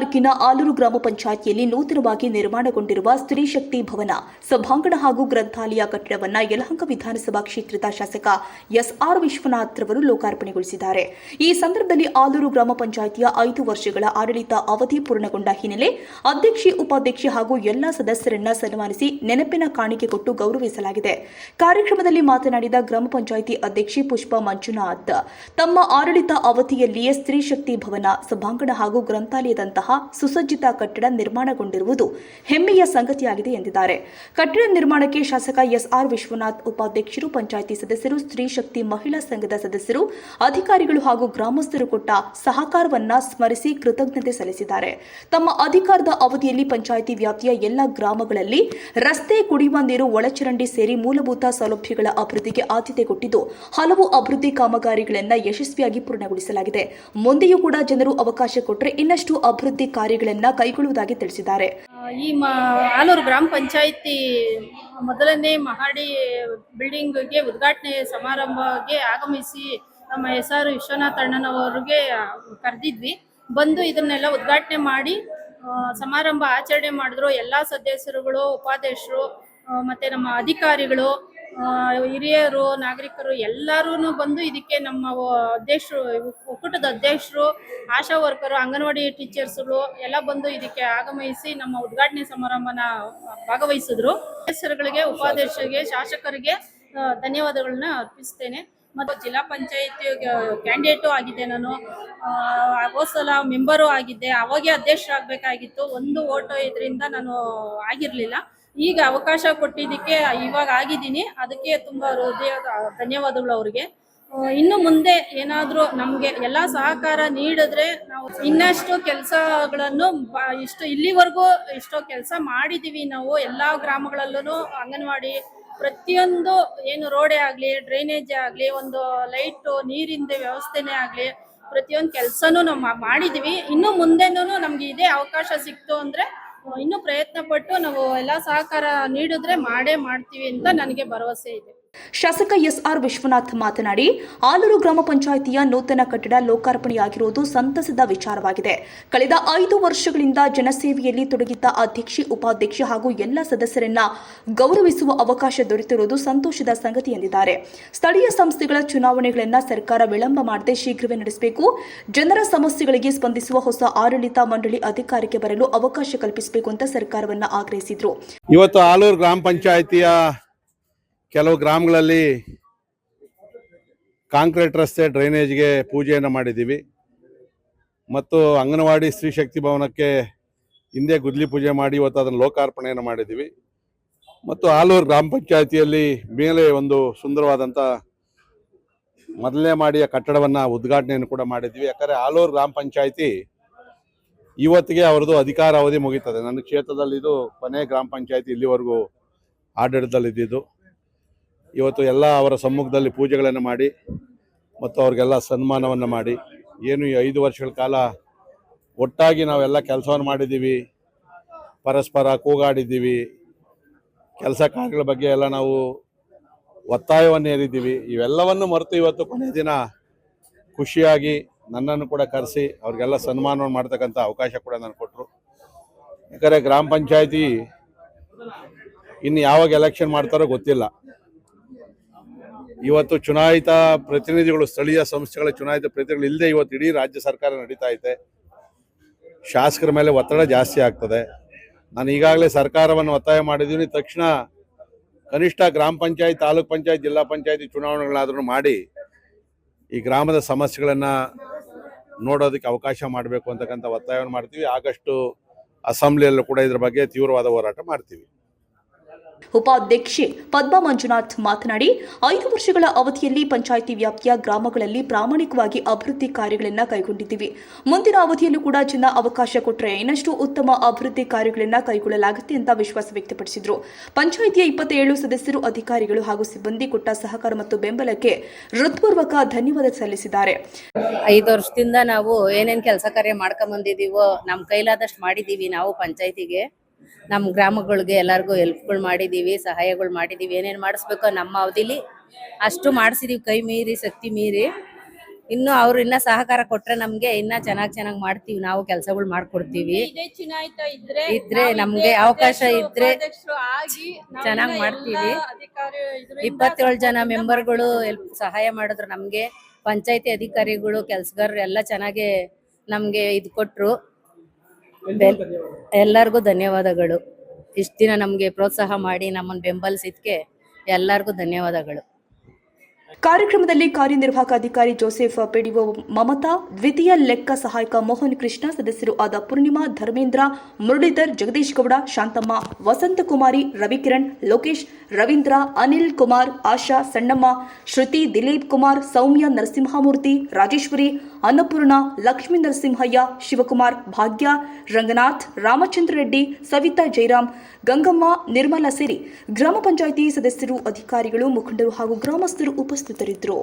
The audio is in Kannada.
ತಾಲೂಕಿನ ಆಲೂರು ಗ್ರಾಮ ಪಂಚಾಯಿತಿಯಲ್ಲಿ ನೂತನವಾಗಿ ನಿರ್ಮಾಣಗೊಂಡಿರುವ ಸ್ತ್ರೀ ಶಕ್ತಿ ಭವನ ಸಭಾಂಗಣ ಹಾಗೂ ಗ್ರಂಥಾಲಯ ಕಟ್ಟಡವನ್ನು ಯಲಹಂಕ ವಿಧಾನಸಭಾ ಕ್ಷೇತ್ರದ ಶಾಸಕ ಎಸ್ಆರ್ ವಿಶ್ವನಾಥ್ ರವರು ಲೋಕಾರ್ಪಣೆಗೊಳಿಸಿದ್ದಾರೆ. ಈ ಸಂದರ್ಭದಲ್ಲಿ ಆಲೂರು ಗ್ರಾಮ ಪಂಚಾಯಿತಿಯ 5 ವರ್ಷಗಳ ಆಡಳಿತ ಅವಧಿ ಪೂರ್ಣಗೊಂಡ ಹಿನ್ನೆಲೆ ಅಧ್ಯಕ್ಷೆ, ಉಪಾಧ್ಯಕ್ಷೆ ಹಾಗೂ ಎಲ್ಲಾ ಸದಸ್ಯರನ್ನ ಸನ್ಮಾನಿಸಿ ನೆನಪಿನ ಕಾಣಿಕೆ ಕೊಟ್ಟು ಗೌರವಿಸಲಾಗಿದೆ. ಕಾರ್ಯಕ್ರಮದಲ್ಲಿ ಮಾತನಾಡಿದ ಗ್ರಾಮ ಪಂಚಾಯಿತಿ ಅಧ್ಯಕ್ಷೆ ಪುಷ್ಪಾ ಮಂಜುನಾಥ್, ತಮ್ಮ ಆಡಳಿತ ಅವಧಿಯಲ್ಲಿಯೇ ಸ್ತ್ರೀ ಶಕ್ತಿ ಭವನ ಸಭಾಂಗಣ ಹಾಗೂ ಗ್ರಂಥಾಲಯದಂತಹ ಸುಸಜ್ಜಿತ ಕಟ್ಟಡ ನಿರ್ಮಾಣಗೊಂಡಿರುವುದು ಹೆಮ್ಮೆಯ ಸಂಗತಿಯಾಗಿದೆ ಎಂದಿದ್ದಾರೆ. ಕಟ್ಟಡ ನಿರ್ಮಾಣಕ್ಕೆ ಶಾಸಕ ಎಸ್ಆರ್ ವಿಶ್ವನಾಥ್, ಉಪಾಧ್ಯಕ್ಷರು, ಪಂಚಾಯಿತಿ ಸದಸ್ಯರು, ಸ್ತ್ರೀ ಶಕ್ತಿ ಮಹಿಳಾ ಸಂಘದ ಸದಸ್ಯರು, ಅಧಿಕಾರಿಗಳು ಹಾಗೂ ಗ್ರಾಮಸ್ಥರು ಕೊಟ್ಟ ಸಹಕಾರವನ್ನ ಸ್ಮರಿಸಿ ಕೃತಜ್ಞತೆ ಸಲ್ಲಿಸಿದ್ದಾರೆ. ತಮ್ಮ ಅಧಿಕಾರದ ಅವಧಿಯಲ್ಲಿ ಪಂಚಾಯಿತಿ ವ್ಯಾಪ್ತಿಯ ಎಲ್ಲ ಗ್ರಾಮಗಳಲ್ಲಿ ರಸ್ತೆ, ಕುಡಿಯುವ ನೀರು, ಒಳಚರಂಡಿ ಸೇರಿ ಮೂಲಭೂತ ಸೌಲಭ್ಯಗಳ ಅಭಿವೃದ್ಧಿಗೆ ಆದ್ಯತೆ ಕೊಟ್ಟಿದ್ದು ಹಲವು ಅಭಿವೃದ್ಧಿ ಕಾಮಗಾರಿಗಳನ್ನು ಯಶಸ್ವಿಯಾಗಿ ಪೂರ್ಣಗೊಳಿಸಲಾಗಿದೆ. ಮುಂದೆಯೂ ಕೂಡ ಜನರು ಅವಕಾಶ ಕೊಟ್ಟರೆ ಇನ್ನಷ್ಟು ಅಭಿವೃದ್ಧಿ ಕಾರ್ಯಗಳನ್ನು ಕೈಗೊಳ್ಳುವುದಾಗಿ ತಿಳಿಸಿದ್ದಾರೆ. ಈ ಆಲೂರು ಗ್ರಾಮ ಪಂಚಾಯಿತಿ ಮೊದಲನೇ ಮಹಡಿ ಬಿಲ್ಡಿಂಗ್ಗೆ ಉದ್ಘಾಟನೆ ಸಮಾರಂಭಕ್ಕೆ ಆಗಮಿಸಿ ನಮ್ಮ ಎಸ್ಆರ್ ವಿಶ್ವನಾಥ್ ಅಣ್ಣನವರಿಗೆ ಕರೆದಿದ್ವಿ. ಬಂದು ಇದನ್ನೆಲ್ಲ ಉದ್ಘಾಟನೆ ಮಾಡಿ ಸಮಾರಂಭ ಆಚರಣೆ ಮಾಡಿದ್ರು. ಎಲ್ಲ ಸದಸ್ಯರುಗಳು, ಉಪಾಧ್ಯಕ್ಷರು ಮತ್ತು ನಮ್ಮ ಅಧಿಕಾರಿಗಳು, ಹಿರಿಯರು, ನಾಗರಿಕರು ಎಲ್ಲರೂ ಬಂದು ಇದಕ್ಕೆ ನಮ್ಮ ಅಧ್ಯಕ್ಷರು, ಒಕ್ಕೂಟದ ಅಧ್ಯಕ್ಷರು, ಆಶಾ ವರ್ಕರು, ಅಂಗನವಾಡಿ ಟೀಚರ್ಸ್ಗಳು ಎಲ್ಲ ಬಂದು ಇದಕ್ಕೆ ಆಗಮಿಸಿ ನಮ್ಮ ಉದ್ಘಾಟನೆ ಸಮಾರಂಭನ ಭಾಗವಹಿಸಿದ್ರು. ಸದಸ್ಯರುಗಳಿಗೆ, ಉಪಾಧ್ಯಕ್ಷರಿಗೆ, ಶಾಸಕರಿಗೆ ಧನ್ಯವಾದಗಳನ್ನ ಅರ್ಪಿಸ್ತೇನೆ. ಮತ್ತು ಜಿಲ್ಲಾ ಪಂಚಾಯತಿ ಕ್ಯಾಂಡಿಡೇಟು ಆಗಿದ್ದೆ. ನಾನು ಹೋದ ಸಲ ಮೆಂಬರು ಆಗಿದ್ದೆ. ಅವಾಗೇ ಅಧ್ಯಕ್ಷರಾಗಬೇಕಾಗಿತ್ತು. ಒಂದು ಓಟು ಇದರಿಂದ ನಾನು ಆಗಿರಲಿಲ್ಲ. ಈಗ ಅವಕಾಶ ಕೊಟ್ಟಿದ್ದಕ್ಕೆ ಇವಾಗ ಆಗಿದ್ದೀನಿ. ಅದಕ್ಕೆ ತುಂಬ ಹೃದಯದ ಧನ್ಯವಾದಗಳು ಅವರಿಗೆ. ಇನ್ನು ಮುಂದೆ ಏನಾದರೂ ನಮಗೆ ಎಲ್ಲ ಸಹಕಾರ ನೀಡಿದ್ರೆ ನಾವು ಇನ್ನಷ್ಟು ಕೆಲಸಗಳನ್ನು ಇಲ್ಲಿವರೆಗೂ ಇಷ್ಟೋ ಕೆಲಸ ಮಾಡಿದ್ದೀವಿ. ನಾವು ಎಲ್ಲ ಗ್ರಾಮಗಳಲ್ಲೂ ಅಂಗನವಾಡಿ ಪ್ರತಿಯೊಂದು ಏನು ರೋಡೇ ಆಗಲಿ, ಡ್ರೈನೇಜೇ ಆಗಲಿ, ಒಂದು ಲೈಟು, ನೀರಿಂದ ವ್ಯವಸ್ಥೆನೇ ಆಗಲಿ, ಪ್ರತಿಯೊಂದು ಕೆಲಸನೂ ನಾವು ಮಾಡಿದ್ದೀವಿ. ಇನ್ನು ಮುಂದೆನೂ ನಮಗೆ ಇದೇ ಅವಕಾಶ ಸಿಕ್ತು ಅಂದರೆ ಇನ್ನೂ ಪ್ರಯತ್ನ ಪಟ್ಟು ನಾವು ಎಲ್ಲ ಸಹಕಾರ ನೀಡಿದ್ರೆ ಮಾಡೇ ಮಾಡ್ತೀವಿ ಅಂತ ನನಗೆ ಭರವಸೆ ಇದೆ. ಶಾಸಕ ಎಸ್ಆರ್ ವಿಶ್ವನಾಥ್ ಮಾತನಾಡಿ, ಆಲೂರು ಗ್ರಾಮ ಪಂಚಾಯಿತಿಯ ನೂತನ ಕಟ್ಟಡ ಲೋಕಾರ್ಪಣೆಯಾಗಿರುವುದು ಸಂತಸದ ವಿಚಾರವಾಗಿದೆ. ಕಳೆದ 5 ವರ್ಷಗಳಿಂದ ಜನಸೇವೆಯಲ್ಲಿ ತೊಡಗಿದ್ದ ಅಧ್ಯಕ್ಷೆ, ಉಪಾಧ್ಯಕ್ಷೆ ಹಾಗೂ ಎಲ್ಲ ಸದಸ್ಯರನ್ನ ಗೌರವಿಸುವ ಅವಕಾಶ ದೊರೆತಿರುವುದು ಸಂತೋಷದ ಸಂಗತಿ ಎಂದಿದ್ದಾರೆ. ಸ್ಥಳೀಯ ಸಂಸ್ಥೆಗಳ ಚುನಾವಣೆಗಳನ್ನು ಸರ್ಕಾರ ವಿಳಂಬ ಮಾಡದೆ ಶೀಘ್ರವೇ ನಡೆಸಬೇಕು. ಜನರ ಸಮಸ್ಯೆಗಳಿಗೆ ಸ್ಪಂದಿಸುವ ಹೊಸ ಆಡಳಿತ ಮಂಡಳಿ ಅಧಿಕಾರಕ್ಕೆ ಬರಲು ಅವಕಾಶ ಕಲ್ಪಿಸಬೇಕು ಅಂತ ಸರ್ಕಾರವನ್ನು ಆಗ್ರಹಿಸಿದರು. ಇವತ್ತು ಆಲೂರು ಗ್ರಾಮ ಪಂಚಾಯಿತಿಯ ಕೆಲವು ಗ್ರಾಮಗಳಲ್ಲಿ ಕಾಂಕ್ರೀಟ್ ರಸ್ತೆ, ಡ್ರೈನೇಜ್ಗೆ ಪೂಜೆಯನ್ನು ಮಾಡಿದ್ದೀವಿ. ಮತ್ತು ಅಂಗನವಾಡಿ ಸ್ತ್ರೀ ಶಕ್ತಿ ಭವನಕ್ಕೆ ಹಿಂದೆ ಗುದ್ಲಿ ಪೂಜೆ ಮಾಡಿ ಇವತ್ತು ಅದನ್ನು ಲೋಕಾರ್ಪಣೆಯನ್ನು ಮಾಡಿದ್ದೀವಿ. ಮತ್ತು ಆಲೂರು ಗ್ರಾಮ ಪಂಚಾಯಿತಿಯಲ್ಲಿ ಮೇಲೆ ಒಂದು ಸುಂದರವಾದಂಥ ಮೊದಲನೇ ಮಾಡಿಯ ಕಟ್ಟಡವನ್ನು ಉದ್ಘಾಟನೆಯನ್ನು ಕೂಡ ಮಾಡಿದ್ದೀವಿ. ಯಾಕಂದರೆ ಆಲೂರು ಗ್ರಾಮ ಪಂಚಾಯಿತಿ ಇವತ್ತಿಗೆ ಅವರದು ಅಧಿಕಾರ ಅವಧಿ ಮುಗೀತದೆ. ನನ್ನ ಕ್ಷೇತ್ರದಲ್ಲಿ ಇದು ಕೊನೆ ಗ್ರಾಮ ಪಂಚಾಯಿತಿ ಇಲ್ಲಿವರೆಗೂ ಆಡಳಿತದಲ್ಲಿದ್ದು. ಇವತ್ತು ಎಲ್ಲ ಅವರ ಸಮ್ಮುಖದಲ್ಲಿ ಪೂಜೆಗಳನ್ನು ಮಾಡಿ ಮತ್ತು ಅವ್ರಿಗೆಲ್ಲ ಸನ್ಮಾನವನ್ನು ಮಾಡಿ, ಏನು ಈ 5 ವರ್ಷಗಳ ಕಾಲ ಒಟ್ಟಾಗಿ ನಾವೆಲ್ಲ ಕೆಲಸವನ್ನು ಮಾಡಿದ್ದೀವಿ, ಪರಸ್ಪರ ಕೂಗಾಡಿದ್ದೀವಿ, ಕೆಲಸ ಕಾರ್ಯಗಳ ಬಗ್ಗೆ ಎಲ್ಲ ನಾವು ಒತ್ತಾಯವನ್ನು ಹೇರಿದ್ದೀವಿ. ಇವೆಲ್ಲವನ್ನು ಮರೆತು ಇವತ್ತು ಕೊನೆಯ ದಿನ ಖುಷಿಯಾಗಿ ನನ್ನನ್ನು ಕೂಡ ಕರೆಸಿ ಅವ್ರಿಗೆಲ್ಲ ಸನ್ಮಾನವನ್ನು ಮಾಡ್ತಕ್ಕಂಥ ಅವಕಾಶ ಕೂಡ ನನಗೆ ಕೊಟ್ಟರು. ಯಾಕಂದರೆ ಗ್ರಾಮ ಪಂಚಾಯಿತಿ ಇನ್ನು ಯಾವಾಗ ಎಲೆಕ್ಷನ್ ಮಾಡ್ತಾರೋ ಗೊತ್ತಿಲ್ಲ. ಇವತ್ತು ಚುನಾಯಿತ ಪ್ರತಿನಿಧಿಗಳು, ಸ್ಥಳೀಯ ಸಂಸ್ಥೆಗಳ ಚುನಾಯಿತ ಪ್ರತಿನಿಧಿಗಳು ಇಲ್ಲದೆ ಇವತ್ತು ಇಡೀ ರಾಜ್ಯ ಸರ್ಕಾರ ನಡೀತಾ ಇದೆ. ಶಾಸಕರ ಮೇಲೆ ಒತ್ತಡ ಜಾಸ್ತಿ ಆಗ್ತದೆ. ನಾನು ಈಗಾಗಲೇ ಸರ್ಕಾರವನ್ನು ಒತ್ತಾಯ ಮಾಡಿದ್ದೀನಿ, ತಕ್ಷಣ ಕನಿಷ್ಠ ಗ್ರಾಮ ಪಂಚಾಯತ್, ತಾಲೂಕ್ ಪಂಚಾಯತ್, ಜಿಲ್ಲಾ ಪಂಚಾಯತಿ ಚುನಾವಣೆಗಳಾದ್ರೂ ಮಾಡಿ ಈ ಗ್ರಾಮದ ಸಮಸ್ಯೆಗಳನ್ನು ನೋಡೋದಕ್ಕೆ ಅವಕಾಶ ಮಾಡಬೇಕು ಅಂತಕ್ಕಂಥ ಒತ್ತಾಯವನ್ನು ಮಾಡ್ತೀವಿ. ಆಗಸ್ಟ್ ಅಸೆಂಬ್ಲಿಯಲ್ಲೂ ಕೂಡ ಇದ್ರ ಬಗ್ಗೆ ತೀವ್ರವಾದ ಹೋರಾಟ ಮಾಡ್ತೀವಿ. ಉಪಾಧ್ಯಕ್ಷೆ ಪದ್ಮಾ ಮಂಜುನಾಥ್ ಮಾತನಾಡಿ, 5 ವರ್ಷಗಳ ಅವಧಿಯಲ್ಲಿ ಪಂಚಾಯಿತಿ ವ್ಯಾಪ್ತಿಯ ಗ್ರಾಮಗಳಲ್ಲಿ ಪ್ರಾಮಾಣಿಕವಾಗಿ ಅಭಿವೃದ್ಧಿ ಕಾರ್ಯಗಳನ್ನು ಕೈಗೊಂಡಿದ್ದೀವಿ. ಮುಂದಿನ ಅವಧಿಯಲ್ಲೂ ಕೂಡ ಜನ ಅವಕಾಶ ಕೊಟ್ಟರೆ ಇನ್ನಷ್ಟು ಉತ್ತಮ ಅಭಿವೃದ್ಧಿ ಕಾರ್ಯಗಳನ್ನು ಕೈಗೊಳ್ಳಲಾಗುತ್ತೆ ಅಂತ ವಿಶ್ವಾಸ ವ್ಯಕ್ತಪಡಿಸಿದರು. ಪಂಚಾಯಿತಿಯ 27 ಸದಸ್ಯರು, ಅಧಿಕಾರಿಗಳು ಹಾಗೂ ಸಿಬ್ಬಂದಿ ಕೊಟ್ಟ ಸಹಕಾರ ಮತ್ತು ಬೆಂಬಲಕ್ಕೆ ಹೃತ್ಪೂರ್ವಕ ಧನ್ಯವಾದ ಸಲ್ಲಿಸಿದ್ದಾರೆ. 5 ವರ್ಷದಿಂದ ನಾವು ಏನೇನು ಕೆಲಸ ಕಾರ್ಯ ಮಾಡ್ಕೊಂಡ್ ಬಂದಿದ್ದೀವೋ ನಮ್ಮ ಕೈಲಾದಷ್ಟು ಮಾಡಿದ್ದೀವಿ. ನಾವು ಪಂಚಾಯಿತಿಗೆ, ನಮ್ಮ ಗ್ರಾಮಗಳಿಗೆ ಎಲ್ಲರಿಗೂ ಹೆಲ್ಪ್ಗಳು ಮಾಡಿದ್ದೀವಿ, ಸಹಾಯಗಳು ಮಾಡಿದ್ದೀವಿ. ಏನೇನು ಮಾಡಿಸ್ಬೇಕೋ ನಮ್ಮ ಅವಧಿಲಿ ಅಷ್ಟು ಮಾಡಿಸಿದ್ದೀವಿ, ಕೈ ಮೀರಿ ಶಕ್ತಿ ಮೀರಿ. ಇನ್ನು ಅವ್ರು ಇನ್ನ ಸಹಕಾರ ಕೊಟ್ರೆ ನಮ್ಗೆ ಇನ್ನ ಚೆನ್ನಾಗ್ ಮಾಡ್ತೀವಿ, ನಾವು ಕೆಲಸಗಳು ಮಾಡ್ಕೊಡ್ತೀವಿ. ಇದೇ ಚುನಾಯಿತ ಇದ್ರೆ ಇದ್ರೆ ನಾವು ನಮ್ಗೆ ಇದೇ ಅವಕಾಶ ಅಧ್ಯಕ್ಷರು, ಇದ್ರೆ ಉಪಾಧ್ಯಕ್ಷರು ಆಗಿ ನಾವು ಚೆನ್ನಾಗ್ ಇನ್ನ ಮಾಡ್ತೀವಿ. ಎಲ್ಲ ಅಧಿಕಾರಿ ಇದರಿಂದ 27 ಜನ ಸಪೋರ್ಟಿಂದ ಮೆಂಬರ್ಗಳು ಸಹಾಯ ಮಾಡಿದ್ರು ನಮ್ಗೆ. ಪಂಚಾಯತಿ ಅಧಿಕಾರಿಗಳು ಕೆಲ್ಸಗಾರರು ಎಲ್ಲ ಚೆನ್ನಾಗಿ ನಮ್ಗೆ ಇದು ಕೊಟ್ರು. ಎಲ್ಲರಿಗೂ ಧನ್ಯವಾದಗಳು. ಇಷ್ಟ ದಿನ ನಮ್ಗೆ ಪ್ರೋತ್ಸಾಹ ಮಾಡಿ ನಮ್ಮನ್ನ ಬೆಂಬಲಿಸಿದ್ಕೆ ಎಲ್ಲರಿಗೂ ಧನ್ಯವಾದಗಳು. ಕಾರ್ಯಕ್ರಮದಲ್ಲಿ ಕಾರ್ಯನಿರ್ವಾಹಕ ಅಧಿಕಾರಿ ಜೋಸೆಫ್, ಪಿಡಿಒ ಮಮತಾ, ದ್ವಿತೀಯ ಲೆಕ್ಕ ಸಹಾಯಕ ಮೋಹನ್ ಕೃಷ್ಣ, ಸದಸ್ಯರು ಆದ ಪೂರ್ಣಿಮಾ, ಧರ್ಮೇಂದ್ರ, ಮುರಳೀಧರ್, ಜಗದೀಶ್ ಗೌಡ, ಶಾಂತಮ್ಮ, ವಸಂತಕುಮಾರಿ, ರವಿಕಿರಣ್, ಲೋಕೇಶ್, ರವೀಂದ್ರ, ಅನಿಲ್ ಕುಮಾರ್, ಆಶಾ, ಸಣ್ಣಮ್ಮ, ಶ್ರುತಿ, ದಿಲೀಪ್ ಕುಮಾರ್, ಸೌಮ್ಯ, ನರಸಿಂಹಮೂರ್ತಿ, ರಾಜೇಶ್ವರಿ, ಅನ್ನಪೂರ್ಣ, ಲಕ್ಷ್ಮೀ ನರಸಿಂಹಯ್ಯ, ಶಿವಕುಮಾರ್, ಭಾಗ್ಯ, ರಂಗನಾಥ್, ರಾಮಚಂದ್ರ ರೆಡ್ಡಿ, ಸವಿತಾ ಜಯರಾಮ್, ಗಂಗಮ್ಮ, ನಿರ್ಮಲಾ ಸೇರಿ ಗ್ರಾಮ ಪಂಚಾಯಿತಿ ಸದಸ್ಯರು, ಅಧಿಕಾರಿಗಳು, ಮುಖಂಡರು ಹಾಗೂ ಗ್ರಾಮಸ್ಥರು ಉಪಸ್ಥಿತರಿದ್ದರು.